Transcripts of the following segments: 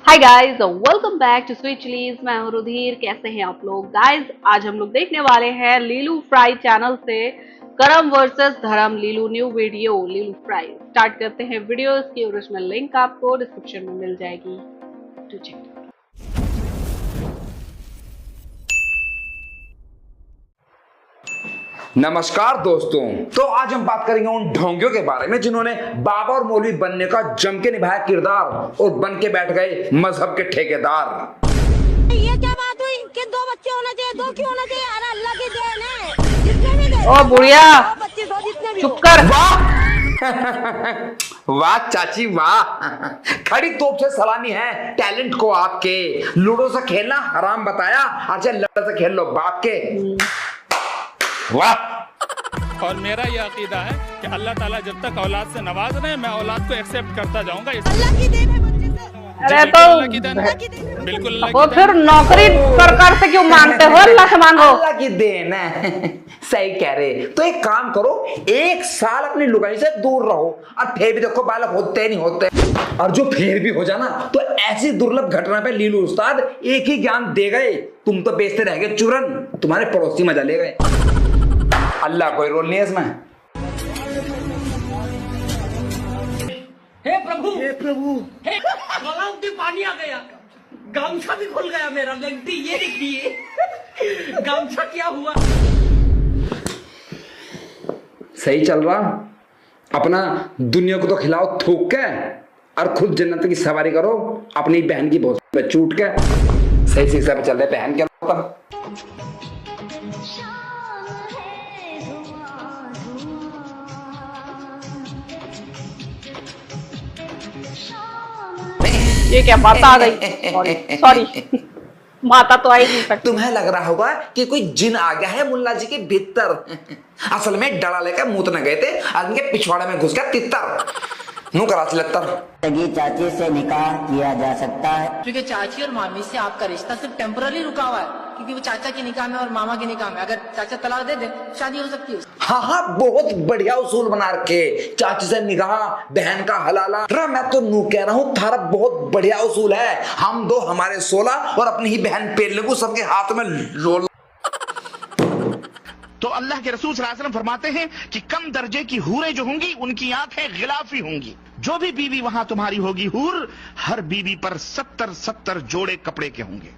Hi guys, welcome back to sweet chillies. मैं हूं रुधिर। कैसे हैं आप लोग गाइस? आज हम लोग देखने वाले हैं लीलू फ्राई चैनल से करम वर्सेस धर्म। लीलू न्यू वीडियो लीलू फ्राई। स्टार्ट करते हैं वीडियो। इसकी ओरिजिनल लिंक आपको डिस्क्रिप्शन में मिल जाएगी, टू चेक। नमस्कार दोस्तों। तो आज हम बात करेंगे उन ढोंगियों के बारे में जिन्होंने बाबा और मौलवी बनने का जम के निभाया किरदार और बन के बैठ गए मजहब के ठेकेदार। ये क्या बात हुई कि दो बच्चे होना चाहिए? दो क्यों होना चाहिए? अरे अल्लाह की देन है, जितने भी दे। ओ बुढ़िया, दो बच्चे दो, जितने भी चुप कर। वाह वाह चाची वाह, खड़ी तोप से सलामी है टैलेंट को आपके। लूडो से खेलना हराम बताया, अच्छा लड़ो से खेल लो बाप के। वाह। और मेरा ये अकीदा है कि अल्लाह ताला जब तक औलाद से नवाज रहे, मैं औलाद को एक्सेप्ट करता जाऊंगा। अल्लाह की देन है बच्चे से। अरे बिल्कुल तो अल्लाह की देन है। बिल्कुल अल्लाह वो की फिर नौकरी सरकार से क्यों मांगते हो? अल्लाह से मांगो। अल्लाह की देन है। सही कह रहे। तो एक काम करो, एक साल अपनी लुगाई से दूर रहो और फिर भी देखो बालक होते नहीं होते। और जो फिर भी हो जाना तो ऐसी दुर्लभ घटना पे लीलू उस्ताद एक ही ज्ञान दे गए, तुम तो बेचते रह गए चूरन, तुम्हारे पड़ोसी मजा ले गए। अल्लाह कोई रोल नहीं है इसमें। हे प्रभु, हे प्रभु, हे गलाव में पानी आ गया, गामछा भी खुल गया मेरा। लगती ये देखिए गामछा क्या हुआ। सही चल रहा अपना, दुनिया को तो खिलाओ थूक के और खुद जन्नत की सवारी करो अपनी बहन की बहुत पे चूट के। सही शिक्षा पे चल रहे बहन के। ये क्या माता आ गई? सॉरी माता तो आई नहीं सकती। तुम्हें लग रहा होगा कि कोई जिन आ गया है मुल्ला जी के भीतर। असल में डला लेकर मूत न गए थे, आदमी के पिछवाड़े में घुस गया तितर। नू करा लत्तर। चाची से निकाह किया जा सकता है क्योंकि चाची और मामी से आपका रिश्ता सिर्फ टेम्पररी रुका हुआ है, क्योंकि वो चाचा के निकाह में और मामा के निकाह में अगर चाचा तलाक दे दे शादी हो सकती है। हाँ हाँ, बहुत बढ़िया उसूल बना रखे। चाची से निगाह, बहन का हलाला। मैं तो नू कह रहा हूँ थारा बहुत बढ़िया उसूल है। हम दो हमारे 16 और अपनी ही बहन पेड़ लगू सबके हाथ में रोल। तो अल्लाह के रसूल सल्लल्लाहु अलैहि वसल्लम फरमाते हैं कि कम दर्जे की हूरें जो होंगी उनकी आंखें गिलाफी होंगी। जो भी बीवी वहां तुम्हारी होगी हूर, हर बीवी पर 70 जोड़े कपड़े के होंगे।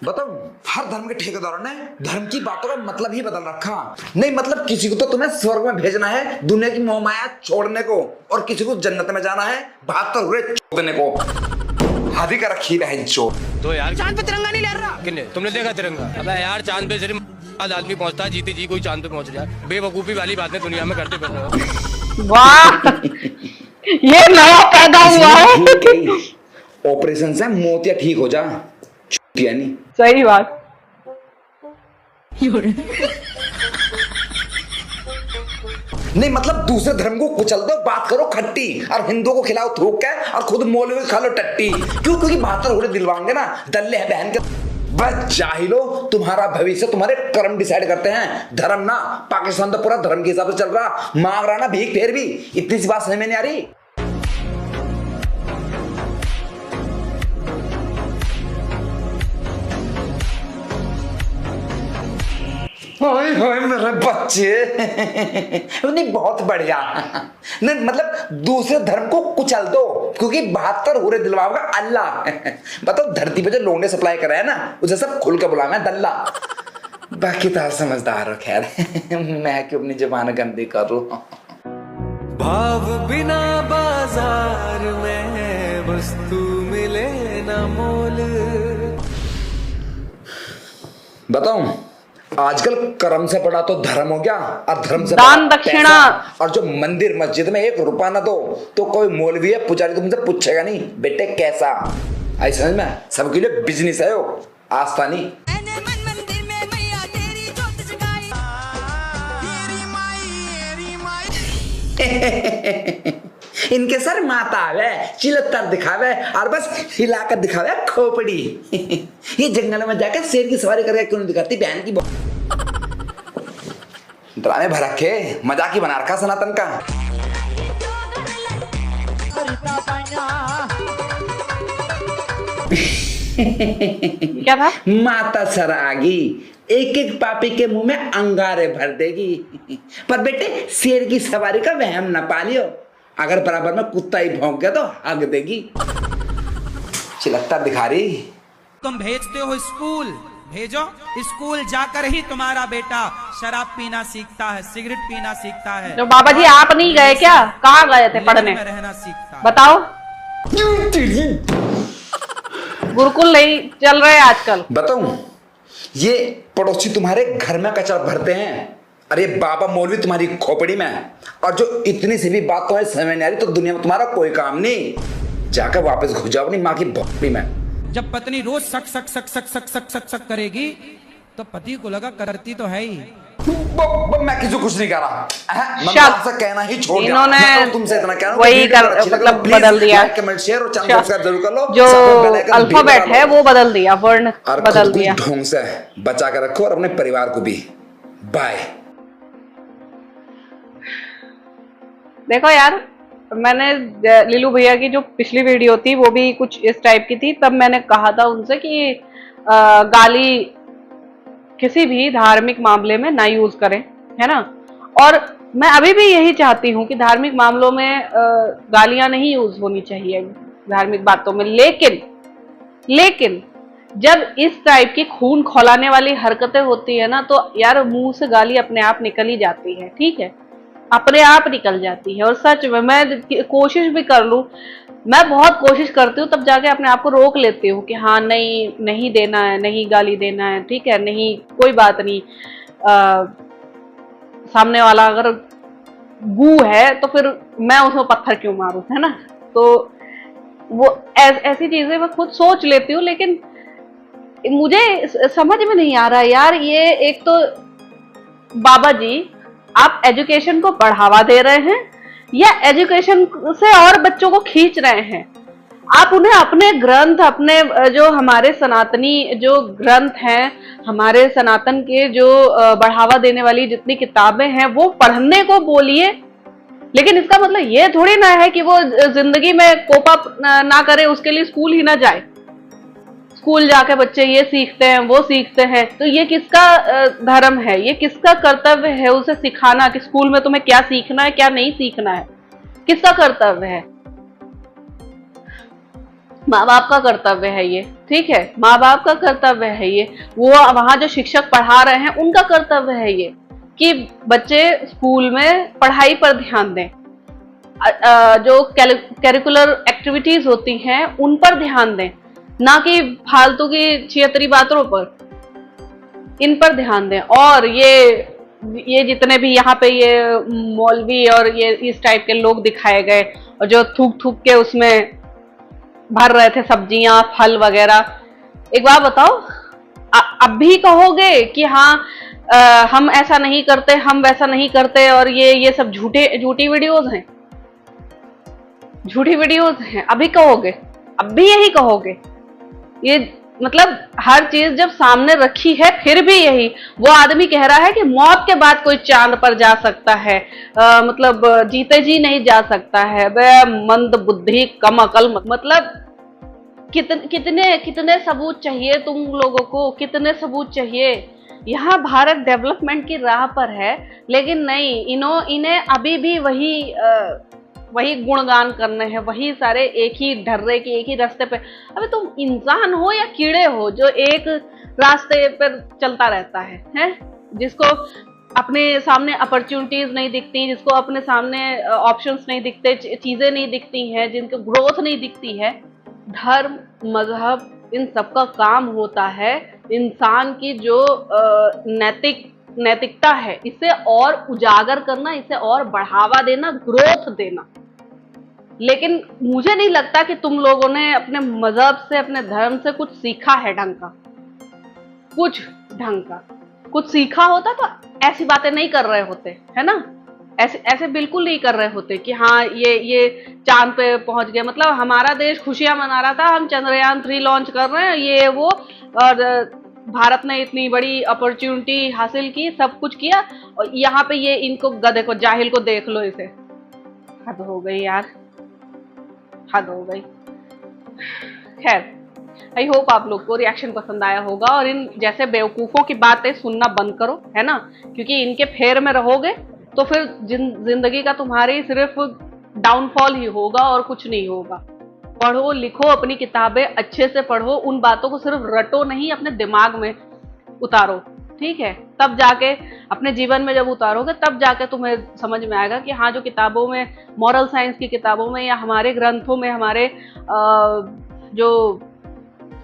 बताओ, हर धर्म के ठेकेदारों ने धर्म की बातों का मतलब ही बदल रखा। नहीं मतलब किसी को तो तुम्हें स्वर्ग में भेजना है दुनिया की मोहमाया छोड़ने को, और किसी को जन्नत में जाना है 72 हुए छोड़ने को। हादी का रखी बहन चो। तो यार चांद पे तिरंगा नहीं लहर रहा। किन्ने तुमने देखा तिरंगा? अबे यार चांद पे सिर्फ आदमी पहुंचता है, जीते जी कोई चांद पे पहुंच रहा है। बेवकूफी वाली बातें दुनिया में करते फिर रहे हो। वाह, ये नया पैदा हुआ है। ऑपरेशन से मोतिया ठीक हो जा, छुट्टियां नहीं। सही बात। नहीं मतलब दूसरे धर्म को कुचल दो, बात करो खट्टी, और हिंदुओं को खिलाओ थूक के और खुद मौलवी को खा लो टट्टी। क्यों? क्योंकि 72 घोड़े दिलवाएंगे ना, दल्ले है बहन के। बस जाहिलो, तुम्हारा भविष्य तुम्हारे कर्म डिसाइड करते हैं, धर्म ना। पाकिस्तान तो पूरा धर्म के हिसाब से चल रहा, मांग रहा ना भीख, फिर भी इतनी सी बात समझ में नहीं आ रही। हाय हाय मेरे बच्चे। नहीं बहुत बढ़िया। नहीं मतलब दूसरे धर्म को कुचल दो, क्योंकि 72 हुरे दिलवाओगा अल्लाह। बताओ, धरती पे जो लोंडे सप्लाई कर रहे हैं ना, उसे सब खुल के बुलाना है दल्ला। बाकी तो समझदार हो खैर। मैं क्यों अपनी जुबान गंदी करूं। भाव बिना बाजार में वस्तु मिले न मोल। बताऊं, आजकल कर्म से पड़ा तो धर्म हो गया, और धर्म से दान पड़ा दक्षिणा। पैसा। और जो मंदिर मस्जिद में 1 रुपया ना दो तो कोई मौलवी है पुजारी तुमसे पूछेगा नहीं बेटे कैसा। ऐसा समझ में, सबके लिए बिजनेस है वो, आस्था नहीं। इनके सर माता आवे, चिलत्तर दिखावे और बस हिलाकर दिखावे खोपड़ी। ये जंगल में जाकर शेर की सवारी करके क्यों नहीं दिखाती बहन की। ड्रामे भर रखे, मजाक ही बना रखा सनातन का। क्या था? माता सरागी एक एक पापी के मुंह में अंगारे भर देगी, पर बेटे शेर की सवारी का वहम न पालियो, अगर बराबर में कुत्ता ही भौंक गया तो हग देगी। चिलक्ता दिखा रही। तुम भेजते हो स्कूल, भेजो, स्कूल जाकर ही तुम्हारा बेटा शराब पीना सीखता है, सिगरेट पीना सीखता है। जो बाबा जी आप नहीं गए क्या? कहाँ गए थे पढ़ने? रहना सीखता है। बताओ। गुरुकुल नहीं चल रहे आजकल। बताऊं, ये पड़ोसी तुम्हारे घर में कचरा भरते हैं, अरे बाबा मौलवी तुम्हारी खोपड़ी में, और जो इतनी सी भी बात तुम्हारी समझ नहीं आ रही तो दुनिया में तुम्हारा कोई काम नहीं, जाकर वापस घुस जाओ अपनी माँ की भोपड़ी में। जब पत्नी रोज सक सक सक सक सक सक सक सक करेगी तो पति को लगा करती तो है ही। मैं किसी को कुछ नहीं कह रहा, मैं आपसे कहना ही छोड़ दिया। इन्होंने मैं तो तुमसे इतना कह रहा हूं, वही मतलब बदल दिया, कमेंट शेयर और चैनल सब्सक्राइब जरूर कर लो। जो अल्फाबेट है वो बदल दिया, वर्ण बदल दिया। ढंग से बचा कर रखो और अपने परिवार को भी। बाय। देखो यार, मैंने लीलू भैया की जो पिछली वीडियो थी वो भी कुछ इस टाइप की थी, तब मैंने कहा था उनसे कि गाली किसी भी धार्मिक मामले में ना यूज करें, है ना। और मैं अभी भी यही चाहती हूँ कि धार्मिक मामलों में गालियां नहीं यूज होनी चाहिए धार्मिक बातों में, लेकिन जब इस टाइप की खून खौलाने वाली हरकतें होती है ना, तो यार मुंह से गाली अपने आप निकल ही जाती है, ठीक है, अपने आप निकल जाती है। और सच में मैं कोशिश भी कर लूं, मैं बहुत कोशिश करती हूँ, तब जाके अपने आप को रोक लेती हूँ कि हाँ नहीं देना है, नहीं गाली देना है, ठीक है, नहीं कोई बात नहीं, सामने वाला अगर गू है तो फिर मैं उसमें पत्थर क्यों मारूं, है ना। तो वो ऐसी चीजें मैं खुद सोच लेती हूँ, लेकिन मुझे समझ में नहीं आ रहा यार। ये एक तो बाबा जी आप एजुकेशन को बढ़ावा दे रहे हैं या एजुकेशन से और बच्चों को खींच रहे हैं। आप उन्हें अपने ग्रंथ, अपने जो हमारे सनातनी जो ग्रंथ हैं, हमारे सनातन के जो बढ़ावा देने वाली जितनी किताबें हैं वो पढ़ने को बोलिए, लेकिन इसका मतलब ये थोड़ी ना है कि वो जिंदगी में कोप अप ना करे, उसके लिए स्कूल ही ना जाए। स्कूल जाके बच्चे ये सीखते हैं वो सीखते हैं, तो ये किसका धर्म है, ये किसका कर्तव्य है उसे सिखाना कि स्कूल में तुम्हें क्या सीखना है क्या नहीं सीखना है, किसका कर्तव्य है? माँ बाप का कर्तव्य है ये, ठीक है, माँ बाप का कर्तव्य है ये। वो वहां जो शिक्षक पढ़ा रहे हैं उनका कर्तव्य है ये कि बच्चे स्कूल में पढ़ाई पर ध्यान दें, जो करिकुलर एक्टिविटीज होती हैं उन पर ध्यान दें, ना कि फालतू की छियतरी बातों पर, इन पर ध्यान दें। और ये जितने भी यहाँ पे ये मौलवी और ये इस टाइप के लोग दिखाए गए और जो थूक के उसमें भर रहे थे सब्जियां फल वगैरह, एक बात बताओ, अब भी कहोगे कि हाँ हम ऐसा नहीं करते, हम वैसा नहीं करते, और ये सब झूठी वीडियोस हैं, झूठी वीडियोस हैं, अभी कहोगे, अब भी यही कहोगे? ये मतलब हर चीज जब सामने रखी है फिर भी यही। वो आदमी कह रहा है कि मौत के बाद कोई चांद पर जा सकता है, मतलब जीते जी नहीं जा सकता है। बे मंद बुद्धि कम अकल, मतलब कितने सबूत चाहिए तुम लोगों को, कितने सबूत चाहिए? यहाँ भारत डेवलपमेंट की राह पर है, लेकिन नहीं, इन्हें अभी भी वही गुणगान करने हैं, वही सारे एक ही ढर्रे के एक ही रास्ते पे। अबे तुम इंसान हो या कीड़े हो जो एक रास्ते पर चलता रहता है? जिसको अपने सामने अपॉर्चुनिटीज नहीं दिखती, जिसको अपने सामने ऑप्शंस नहीं दिखते, चीजें नहीं दिखती हैं, जिनको ग्रोथ नहीं दिखती है। धर्म, मजहब, इन सबका काम होता है इंसान की जो नैतिकता है इसे और उजागर करना, इसे और बढ़ावा देना, ग्रोथ देना। लेकिन मुझे नहीं लगता कि तुम लोगों ने अपने मजहब से, अपने धर्म से कुछ सीखा है ढंग का, कुछ सीखा होता तो ऐसी बातें नहीं कर रहे होते, है ना। ऐसे बिल्कुल नहीं कर रहे होते कि हाँ ये चांद पे पहुंच गया, मतलब हमारा देश खुशियां मना रहा था, हम चंद्रयान 3 लॉन्च कर रहे हैं, ये वो, और भारत ने इतनी बड़ी अपॉर्चुनिटी हासिल की, सब कुछ किया, और यहाँ पे ये इनको गधे को, जाहिल को देख लो, इसे हद हो गई यार, हद हो गई। खैर, आई होप आप लोग को रिएक्शन पसंद आया होगा और इन जैसे बेवकूफों की बातें सुनना बंद करो, है ना, क्योंकि इनके फेर में रहोगे तो फिर जिंदगी का तुम्हारी सिर्फ डाउनफॉल ही होगा और कुछ नहीं होगा। पढ़ो लिखो, अपनी किताबें अच्छे से पढ़ो, उन बातों को सिर्फ रटो नहीं, अपने दिमाग में उतारो, ठीक है। तब जाके अपने जीवन में जब उतारोगे तब जाके तुम्हें समझ में आएगा कि हाँ, जो किताबों में, मॉरल साइंस की किताबों में या हमारे ग्रंथों में, हमारे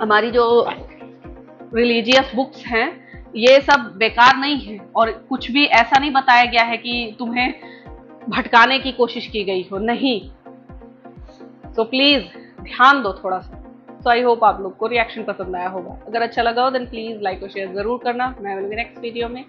हमारी जो रिलीजियस बुक्स हैं, ये सब बेकार नहीं है और कुछ भी ऐसा नहीं बताया गया है कि तुम्हें भटकाने की कोशिश की गई हो, नहीं। तो प्लीज ध्यान दो थोड़ा सा। तो आई होप आप लोग को रिएक्शन पसंद आया होगा। अगर अच्छा लगा हो देन प्लीज लाइक और शेयर जरूर करना। मैं मिलूंगी नेक्स्ट वीडियो में।